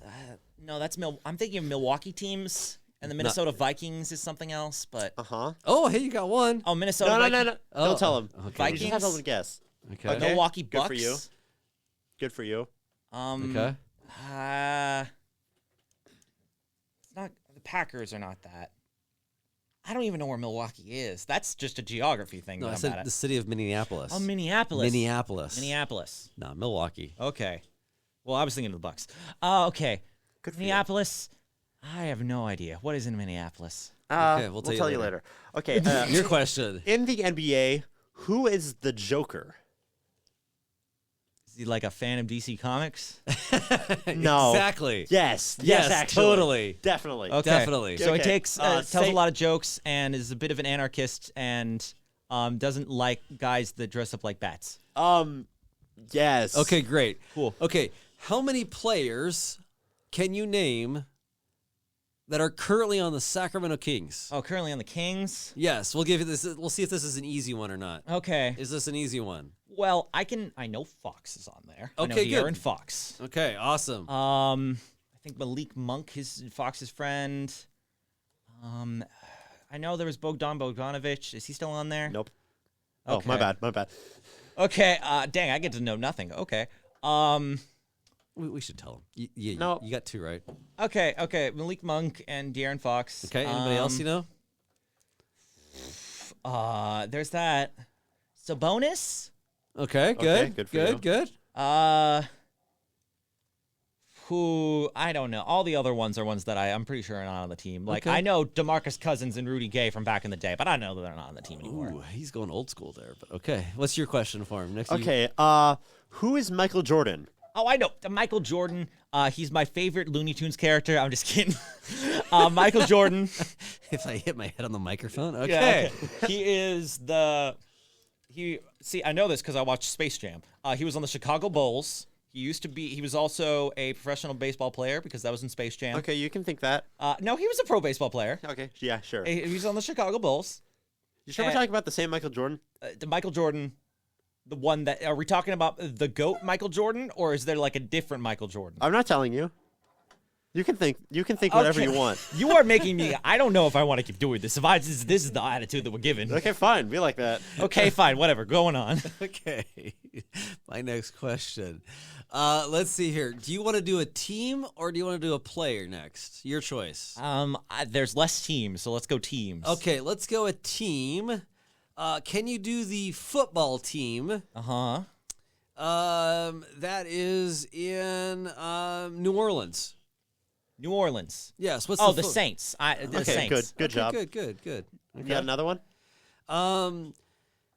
No, that's I'm thinking of Milwaukee teams, and the Minnesota Vikings is something else, but... Oh, hey, you got one. Oh, Minnesota No. Oh, Don't tell him. okay. You just have to guess. Okay. Milwaukee Good Bucks. for you. Good for you. Okay. It's not... The Packers are not that. I don't even know where Milwaukee is. That's just a geography thing. No, that I I'm said bad at. the city of Minneapolis. Oh, Minneapolis. Minneapolis. No, Milwaukee. Okay. Well, I was thinking of the Bucks. Okay. Good for Minneapolis. I have no idea. What is in Minneapolis? Okay, we'll tell you later. Okay. Your question. In the NBA, who is the Joker? Is he like a fan of DC Comics? No. Exactly. Yes. Yes, actually. totally. Definitely. Okay. Definitely. So he Okay. takes tells say- a lot of jokes and is a bit of an anarchist and doesn't like guys that dress up like bats. Yes. Okay, great. Cool. Okay, how many players can you name that are currently on the Sacramento Kings? Oh, currently on the Kings. Yes, we'll give you this. We'll see if this is an easy one or not. Okay. Is this an easy one? Well, I know Fox is on there. I know Okay, good. De'Aaron Fox. Okay, awesome. I think Malik Monk is Fox's friend. I know there was Bogdan Bogdanovic. Is he still on there? Nope. Okay. Oh, my bad. Okay. Dang, I get to know nothing. Okay. We should tell him. Yeah, No. you got two right. Okay. Malik Monk and De'Aaron Fox. Okay, anybody else you know? There's that. Sabonis. Okay, good. good for you. Good. Who I don't know. All the other ones are ones that I'm pretty sure are not on the team. Like Okay. I know DeMarcus Cousins and Rudy Gay from back in the day, but I know that they're not on the team anymore. Ooh, he's going old school there. But okay, what's your question for him? Next. Okay. Who is Michael Jordan? Oh, I know. Michael Jordan. He's my favorite Looney Tunes character. I'm just kidding. Michael Jordan. If I hit my head on the microphone, Yeah, okay. He is I know this because I watched Space Jam. He was on the Chicago Bulls. He was also a professional baseball player because that was in Space Jam. Okay, you can think that. No, he was a pro baseball player. Okay. Yeah, sure. He was on the Chicago Bulls. You sure we're talking about the same Michael Jordan? The Michael Jordan, the one that, are we talking about the GOAT Michael Jordan, or is there like a different Michael Jordan? I'm not telling you. You can think whatever Okay. you want. You are making me, I don't know if I want to keep doing this. This is the attitude that we're given. Okay, fine. Be like that. Okay, fine, whatever, going on. Okay. My next question. Let's see here. Do you want to do a team or do you want to do a player next? Your choice. There's less teams, so let's go teams. Okay, let's go a team. Can you do the football team? Uh-huh. That is in New Orleans. New Orleans. Yes. What's The Saints. The Okay, Saints. good job. Good. You got another one?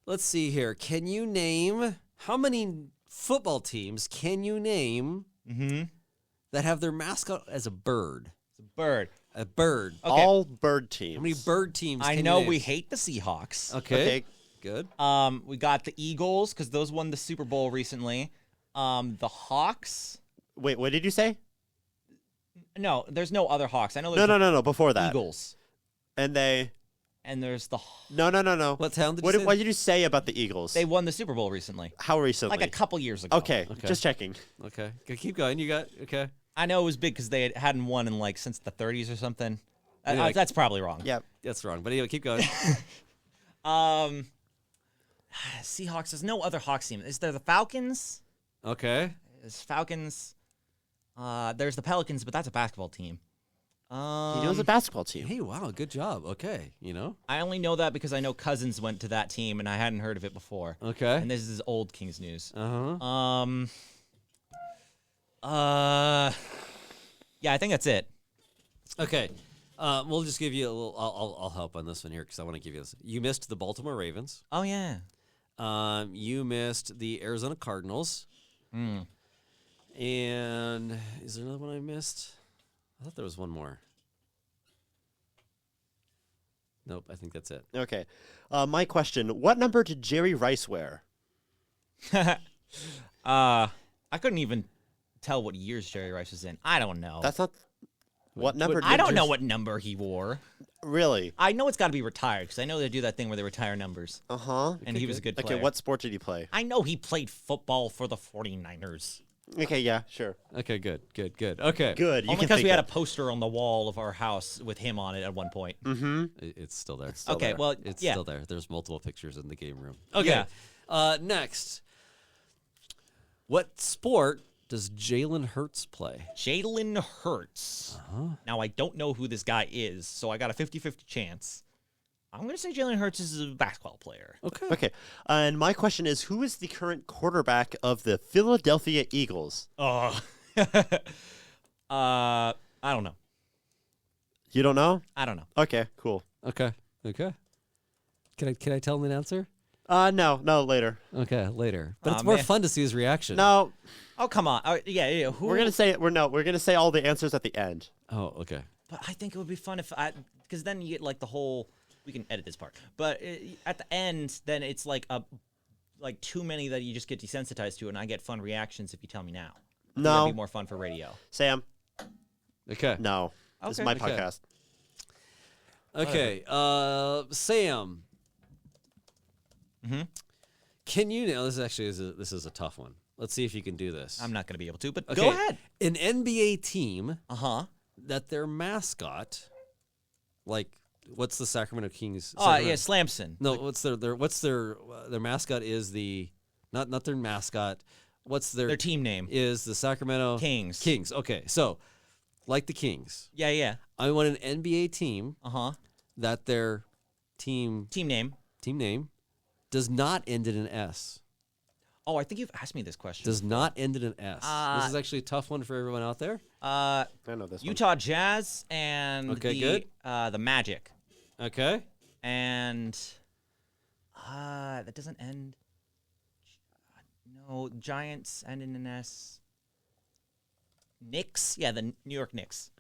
Let's see here. Can you name how many football teams can you name that have their mascot as a bird? It's a bird. A bird. Okay. All bird teams. How many bird teams? I can know you name? we hate the Seahawks. Okay. Good. We got the Eagles because those won the Super Bowl recently. The Hawks. Wait, what did you say? No, there's no other Hawks. I know there's No. Before that. Eagles. And they... And there's the... No. What town did you say? What did you say about the Eagles? They won the Super Bowl recently. How recently? Like a couple years ago. Okay, just checking. Okay. Keep going. You got... Okay. I know it was big because they hadn't won in since the 30s or something. Yeah, That's probably wrong. Yeah. That's wrong. But anyway, keep going. Seahawks. There's no other Hawks team. Is there the Falcons? Okay. There's Falcons. There's the Pelicans, but that's a basketball team. He knows a basketball team. Hey, wow. Good job. Okay. I only know that because I know Cousins went to that team, and I hadn't heard of it before. Okay. And this is old Kings news. Uh-huh. Yeah, I think that's it. Okay. We'll just give you a little... I'll help on this one here because I want to give you this. You missed the Baltimore Ravens. Oh, yeah. You missed the Arizona Cardinals. And is there another one I missed? I thought there was one more. Nope, I think that's it. Okay. My question, what number did Jerry Rice wear? I couldn't even tell what years Jerry Rice was in. I don't know. That's not... What number I don't know what number he wore. Really? I know it's got to be retired because I know they do that thing where they retire numbers. Uh-huh. And he was a good player. Okay, what sport did he play? I know he played football for the 49ers. Okay, yeah, sure. Okay, good. Okay. Good. You Only can because we think had a it. poster on the wall of our house with him on it at one point. Mm-hmm. It's still there. Okay, well, It's yeah. still there. There's multiple pictures in the game room. Okay. Yeah. Next. What sport does Jalen Hurts play? Jalen Hurts. Now, I don't know who this guy is, so I got a 50-50 chance. I'm going to say Jalen Hurts is a basketball player. Okay. And my question is, who is the current quarterback of the Philadelphia Eagles? Oh. I don't know. You don't know? I don't know. Okay, cool. Okay. Can I tell him an answer? No, later. Okay, later. But it's Aw, more man. fun to see his reaction. No, Oh, come on. Yeah. Who? we're gonna say all the answers at the end. Oh, okay. But I think it would be fun because then you get like the whole. We can edit this part, but at the end, then it's like too many that you just get desensitized to, and I get fun reactions if you tell me now. No. That'd be more fun for radio. Sam, Okay. no. This is Okay. my Okay. podcast. Okay. Sam. Mm-hmm. Can you know this this is a tough one. Let's see if you can do this. I'm not going to be able to, but Okay. go ahead. An NBA team Uh-huh. that their mascot, like, what's the Sacramento Kings? Oh, Sacramento- yeah, Slamson. No, what's their mascot is the not their mascot. What's Their team name. is the Sacramento Kings. Kings. Okay, so like the Kings, Yeah. I want an NBA team Uh-huh. that their team Team name. name does not end in an S. Oh, I think you've asked me this question. Does not end in an S. This is actually a tough one for everyone out there. I know this Utah Jazz and Okay, good. The Magic. Okay. And that doesn't end. No, Giants end in an S. Knicks? Yeah, the New York Knicks.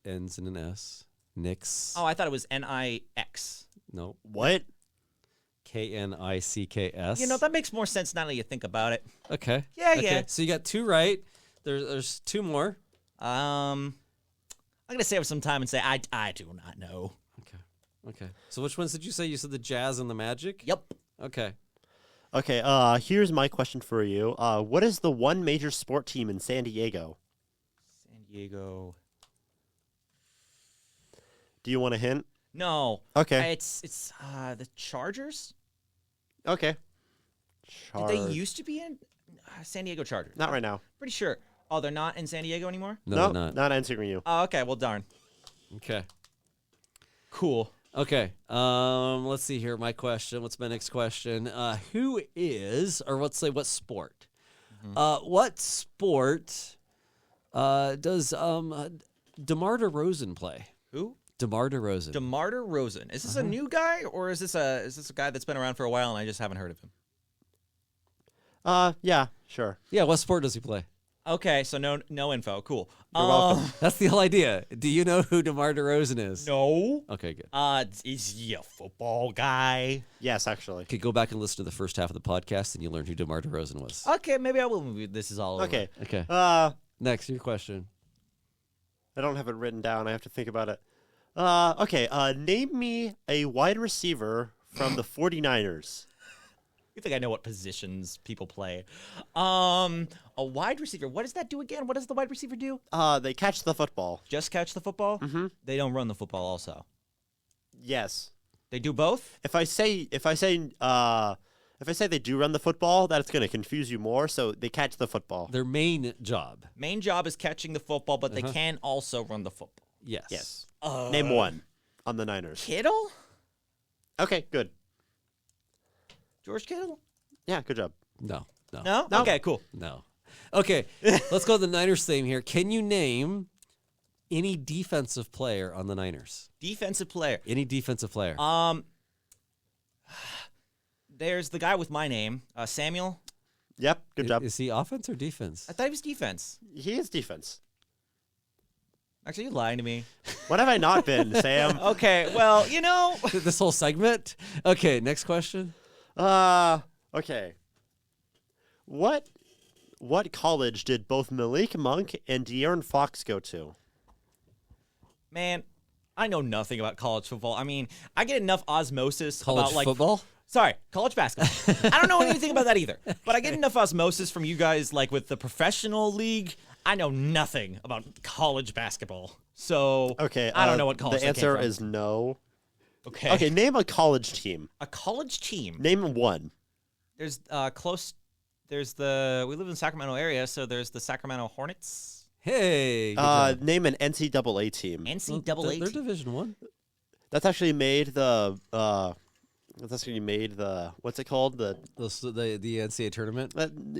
Ends in an S. Knicks. Oh, I thought it was Nix. No. What? Knicks. You know, that makes more sense now that you think about it. Okay. Yeah, okay. yeah. So you got two right. There's two more. I'm going to save some time and say I do not know. Okay. So which ones did you say? You said the Jazz and the Magic? Yep. Okay. Okay, here's my question for you. What is the one major sport team in San Diego? San Diego. Do you want a hint? No. Okay. It's the Chargers? Okay. Did they used to be in San Diego Chargers? Not right now. Pretty sure. Oh, they're not in San Diego anymore? No, Nope, they're not. not answering you. Oh, okay. Well, darn. Okay. Cool. Okay. Let's see here. My question. What's my next question? Who is, or let's say, what sport? What sport does Demar DeRozan play? Who? Demar DeRozan. DeMar DeRozan. Is this a new guy, or is this a guy that's been around for a while and I just haven't heard of him? Yeah, sure. Yeah. What sport does he play? Okay, so no info. Cool. You're welcome. That's the whole idea. Do you know who DeMar DeRozan is? No. Okay, good. Is he a football guy? Yes, actually. Okay, go back and listen to the first half of the podcast, and you'll learn who DeMar DeRozan was. Okay, maybe I will. Maybe this is all over. Okay. Okay. Next, your question. I don't have it written down. I have to think about it. Okay. Name me a wide receiver from the 49ers. You think I know what positions people play? A wide receiver. What does that do again? What does the wide receiver do? They catch the football. Just catch the football? Mm-hmm. They don't run the football also. Yes. They do both? If I say they do run the football, that's going to confuse you more. So they catch the football. Their main job. Main job is catching the football, but they can also run the football. Yes. Yes. Name one on the Niners. Kittle? Okay, good. George Kittle? Yeah, good job. No. No? No. Okay, cool. No. Okay, let's go to the Niners theme here. Can you name any defensive player on the Niners? Defensive player. Any defensive player? There's the guy with my name, Samuel. Yep, good job. Is he offense or defense? I thought he was defense. He is defense. Actually, you're lying to me. What have I not been, Sam? Okay, well, you know. This whole segment? Okay, next question. Okay. What college did both Malik Monk and De'Aaron Fox go to? Man, I know nothing about college football. I mean, I get enough osmosis College about, like, football? Sorry, college basketball. I don't know anything about that either. But I get enough osmosis from you guys, like, with the professional league. I know nothing about college basketball. So, Okay, I don't know what college the that answer came from. is no. Okay. Okay, name a college team. A college team. Name one. There's we live in the Sacramento area, so there's the Sacramento Hornets. Hey. good job. Name an NCAA team. NCAA. They're team. Division One. That's actually made the what's it called? The The NCAA tournament.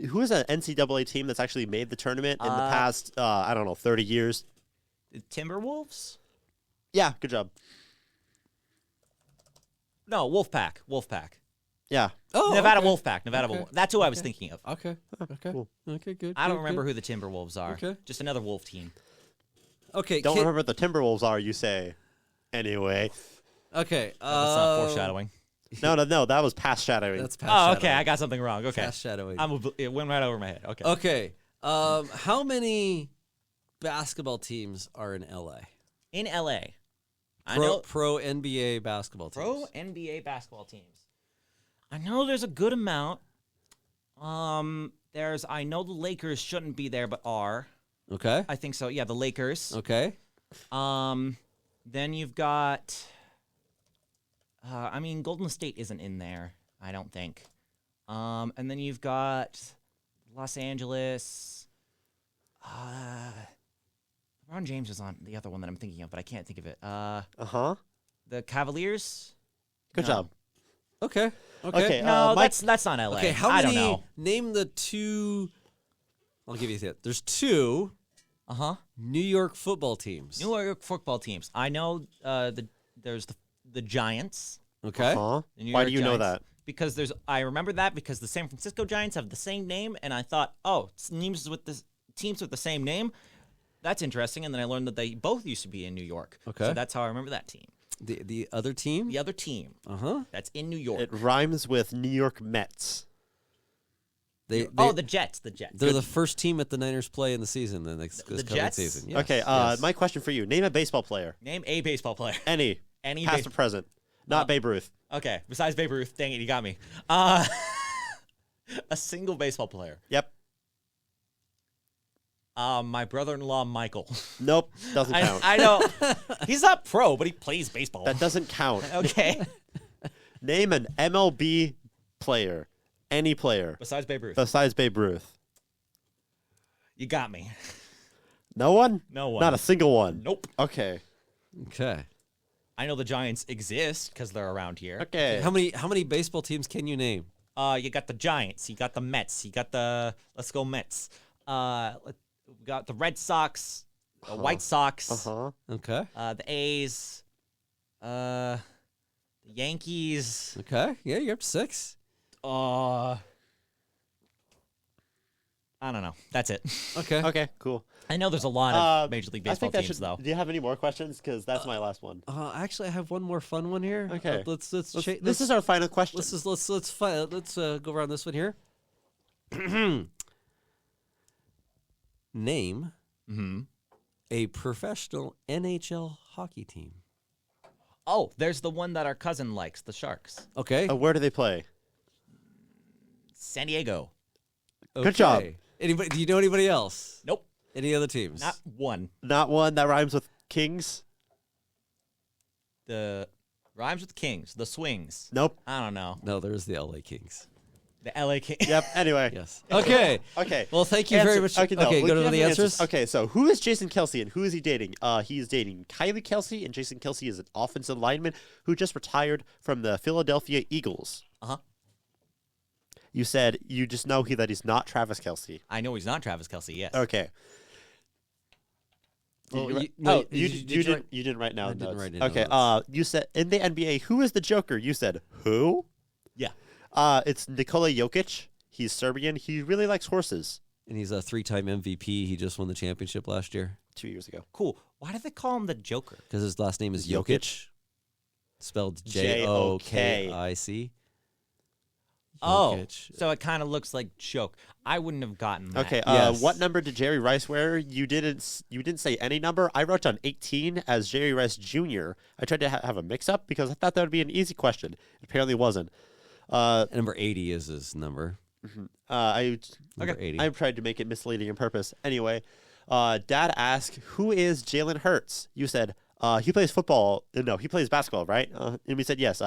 who is an NCAA team that's actually made the tournament in the past 30 years? The Timberwolves? Yeah, good job. No, Wolfpack. Yeah. Oh, Nevada okay. Wolfpack. Nevada Okay. Wolf. That's who I was thinking of. Okay. Okay. Cool. Okay. Good. I don't good, remember good. who the Timberwolves are. Okay. Just another Wolf team. Okay. Don't remember what the Timberwolves are, you say. Anyway. Okay. That's not foreshadowing. No, that was past shadowing. That's past Oh, okay. shadowing. I got something wrong. Okay. Past shadowing. It went right over my head. Okay. Okay. How many basketball teams are in LA? In LA. I know Pro NBA basketball teams. pro NBA basketball teams. I know there's a good amount. I know the Lakers shouldn't be there, but are. Okay. I think so. Yeah, the Lakers. Okay. Then you've got. Golden State isn't in there. I don't think. And then you've got Los Angeles. LeBron James is on the other one that I'm thinking of, but I can't think of it. The Cavaliers. Good job. Okay. Okay. No, Mike, that's not LA. Okay. How I many? don't know. Name the two. I'll give you that. There's two New York football teams. New York football teams. I know there's the Giants. Okay. huh? The New Why York do you know Giants. that? Because I remember that because the San Francisco Giants have the same name, and I thought, teams with the same name, that's interesting. And then I learned that they both used to be in New York. Okay. So that's how I remember that team. The other team. The other team that's in New York. It rhymes with New York Mets. The Jets. The Jets. They're the first team at the Niners play in the season. This coming Jets? season. Yes, Okay. yes. My question for you: name a baseball player. Name a baseball player. Any. Any Past or present. Not Babe Ruth. Okay. Besides Babe Ruth, dang it, you got me. A single baseball player. Yep. My brother-in-law Michael. Nope. Doesn't count. I know he's not pro, but he plays baseball. That doesn't count. Okay. Name an MLB player. Any player. Besides Babe Ruth. Besides Babe Ruth. You got me. No one? No one. Not a single one. Nope. Okay. Okay. I know the Giants exist because they're around here. Okay. How many baseball teams can you name? You got the Giants. You got the Mets. You got the Let's Go Mets. We got the Red Sox, the White Sox, Okay. the A's, the Yankees. Okay. Yeah, you're up to 6. I don't know. That's it. Okay. Okay, cool. I know there's a lot of Major League I Baseball think that teams, should, though. Do you have any more questions? Because that's my last one. Actually, I have one more fun one here. Okay. Let's This is our final question. Let's go around this one here. Name a professional NHL hockey team. Oh, there's the one that our cousin likes, the Sharks. Okay. Where do they play? San Diego. Good job. Anybody? Do you know anybody else? Nope. Any other teams? Not one. Not one that rhymes with Kings? The rhymes with Kings. The Swings. Nope. I don't know. No, there's the LA Kings. The LA Kings. Yep. Anyway. Yes. Okay. Okay. Well, thank you very much. Okay, no, go to have the answers. Okay, so who is Jason Kelsey and who is he dating? He's dating Kylie Kelsey, and Jason Kelsey is an offensive lineman who just retired from the Philadelphia Eagles. Uh-huh. You said you just know that he's not Travis Kelsey. I know he's not Travis Kelsey, yes. Okay. Well, You didn't write down I didn't notes. write it Okay. down. You said in the NBA, who is the Joker? You said who? Yeah. It's Nikola Jokic. He's Serbian. He really likes horses. And he's a 3-time MVP. He just won the championship last year 2 years ago. Cool. Why do they call him the Joker? because his last name is Jokic. Jokic, spelled Jokic. Oh, Jokic. so it kind of looks like joke. I wouldn't have gotten that. Okay. Yes. What number did Jerry Rice wear? You didn't say any number. I wrote down 18 as Jerry Rice Jr. I tried to have a mix-up because I thought that would be an easy question. It apparently wasn't. Number 80 is his number. I Number 80. I tried to make it misleading on purpose. Anyway, Dad asked, "Who is Jalen Hurts?" You said, "He plays football." No, he plays basketball, right? And we said yes.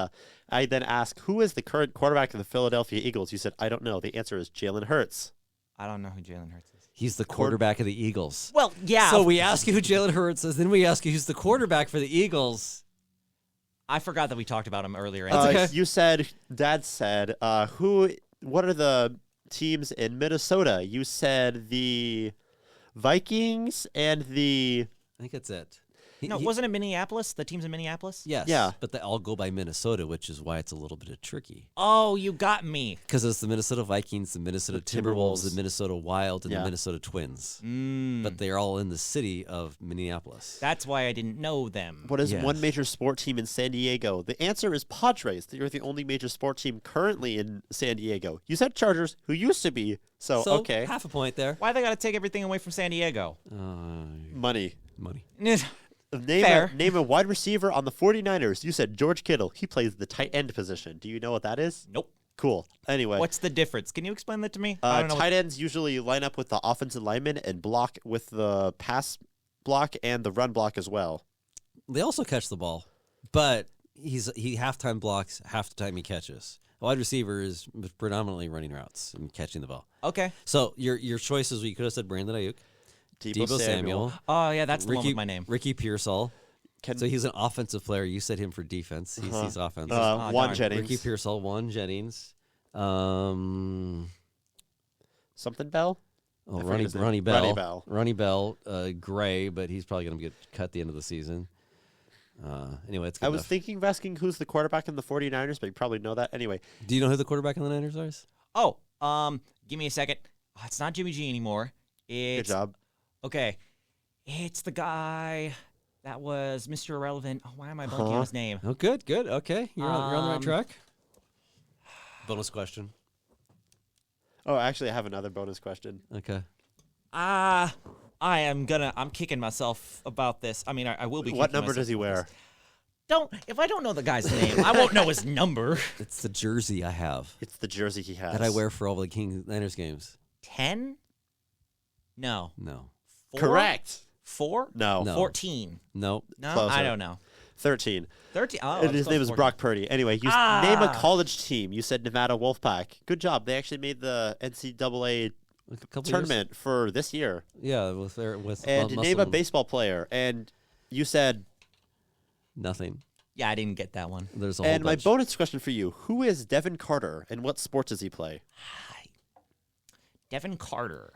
I then asked, "Who is the current quarterback of the Philadelphia Eagles?" You said, "I don't know." The answer is Jalen Hurts. I don't know who Jalen Hurts is. He's the quarterback of the Eagles. Well, yeah. So we ask you who Jalen Hurts is, then we ask you who's the quarterback for the Eagles. I forgot that we talked about him earlier. okay. You said, Dad said, what are the teams in Minnesota? You said the Vikings and the... I think that's it. No, wasn't it Minneapolis? The team's in Minneapolis? Yes. Yeah. But they all go by Minnesota, which is why it's a little bit tricky. Oh, you got me. Because it's the Minnesota Vikings, the Minnesota Timberwolves, Timberwolves. the Minnesota Wild, and Yeah. the Minnesota Twins. Mm. But they're all in the city of Minneapolis. That's why I didn't know them. What is Yes. one major sport team in San Diego? The answer is Padres. They're the only major sport team currently in San Diego. You said Chargers, who used to be. So okay. half a point there. Why they got to take everything away from San Diego? Money. Money. Fair. Name a wide receiver on the 49ers. You said George Kittle. He plays the tight end position. Do you know what that is? Nope. Cool. Anyway. What's the difference? Can you explain that to me? I don't know. Tight ends usually line up with the offensive lineman and block with the pass block and the run block as well. They also catch the ball, but he halftime blocks, half the time he catches. A wide receiver is predominantly running routes and catching the ball. Okay. So your choices, you could have said Brandon Ayuk, Deebo Samuel, Oh, yeah, that's the one with my name. Ricky Pearsall. Can- So he's an offensive player. You said him for defense. He's offensive. Oh, Juan darn. Jennings. Ricky Pearsall, Juan Jennings. Something Bell? Oh, forget his name. Ronnie Bell. Ronnie Bell. Gray, but he's probably going to get cut at the end of the season. Anyway, it's good I was enough. thinking of asking who's the quarterback in the 49ers, but you probably know that. Anyway, Do you know who the quarterback in the Niners is? Oh, give me a second. Oh, it's not Jimmy G anymore. It's, good job. Okay. It's the guy that was Mr. Irrelevant. Oh, why am I blanking on his name? Oh, good. Okay. You're on the right Um, track. Bonus question. Oh, actually, I have another bonus question. Okay. I'm kicking myself about this. I mean, I will be. What kicking number myself does he about wear? this. If I don't know the guy's name, I won't know his number. It's the jersey I have It's the jersey he has. that I wear for all the Niners games. 10? No. No. 4? Correct. 4? No. No. 14. Nope. No, Closer. I don't know. 13. 13. Oh, And his name is 14. Brock Purdy. Anyway, you name a college team. You said Nevada Wolfpack. Good job. They actually made the NCAA A couple tournament for this year. Years? Yeah, with And Muscle. name a baseball player. And you said Nothing. Yeah, I didn't get that one. There's a whole And my bunch. bonus question for you: who is Devin Carter, and what sport does he play? Devin Carter.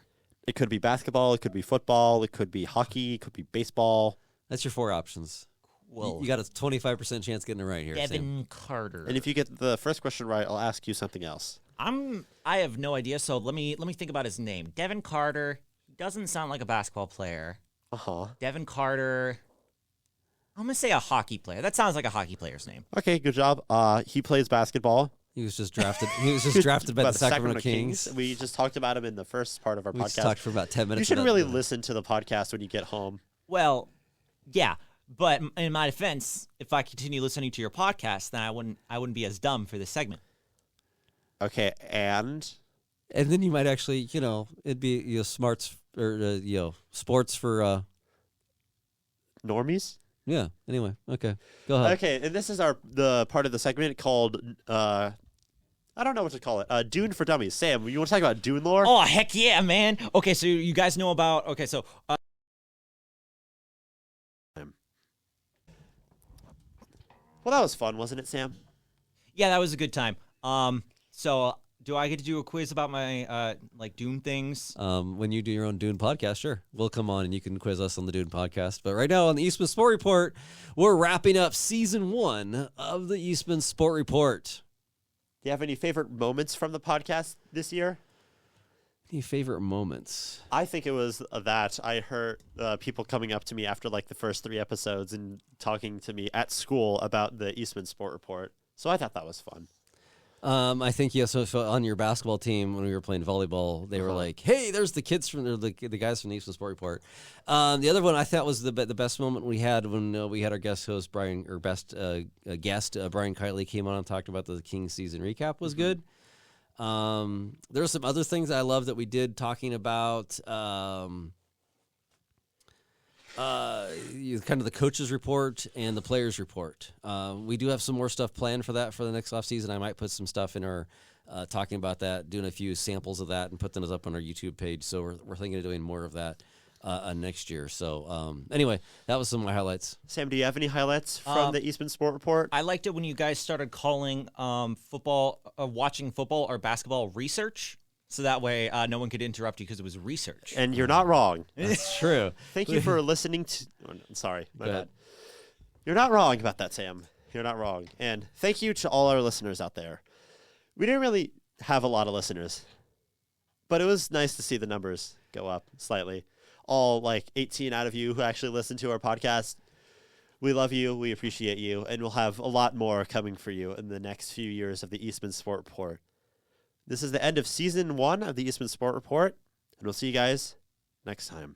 It could be basketball, it could be football, it could be hockey, it could be baseball. That's your 4 options. Whoa. You got a 25% chance getting it right here, Sam. Devin Carter. And if you get the first question right, I'll ask you something else. I have no idea, so let me think about his name. Devin Carter doesn't sound like a basketball player. Uh-huh. Devin Carter. I'm gonna say a hockey player. That sounds like a hockey player's name. Okay, good job. He plays basketball. He was just drafted. He was just drafted by By the Sacramento Kings. We just talked about him in the first part of our We just podcast. talked for about 10 minutes. You should about really that. listen to the podcast when you get home. Well, yeah, but in my defense, if I continue listening to your podcast, then I wouldn't be as dumb for this segment. Okay, and And then you might actually, it'd be smarts or sports for normies. yeah. Anyway, okay, go ahead. Okay, and this is the part of the segment called I don't know what to call it. Dune for Dummies. Sam, you want to talk about Dune lore? Oh, heck yeah, man. Okay, so you guys know about... Okay, so... Well, that was fun, wasn't it, Sam? yeah, that was a good time. So do I get to do a quiz about my, Dune things? When you do your own Dune podcast, sure, we'll come on and you can quiz us on the Dune podcast. But right now on the Eastman Sport Report, we're wrapping up season 1 of the Eastman Sport Report. Do you have any favorite moments from the podcast this year? Any favorite moments? I think it was that I heard people coming up to me after like the first 3 episodes and talking to me at school about the Eastman Sport Report. So I thought that was fun. I think so on your basketball team when we were playing volleyball, they were like, "Hey, there's the kids from the guys from the Eastman Sport Report." The other one I thought was the best moment we had when we had our guest host Brian guest Brian Kitely came on and talked about the Kings season recap was good. There were some other things I love that we did talking about. Kind of the coaches report and the players report. We do have some more stuff planned for that for the next off season. I might put some stuff in our talking about that, doing a few samples of that, and put those up on our YouTube page. So we're thinking of doing more of that next year. So anyway, that was some of my highlights. Sam, do you have any highlights from the Eastman Sport Report? I liked it when you guys started calling watching football or basketball research. So that way no one could interrupt you because it was research. And you're not wrong. That's true. Thank you for listening to... Sorry, my Go bad. ahead. You're not wrong about that, Sam. You're not wrong. And thank you to all our listeners out there. We didn't really have a lot of listeners, but it was nice to see the numbers go up slightly. All like 18 out of you who actually listen to our podcast, we love you, we appreciate you, and we'll have a lot more coming for you in the next few years of the Eastman Sport Report. This is the end of season 1 of the Eastman Sport Report, and we'll see you guys next time.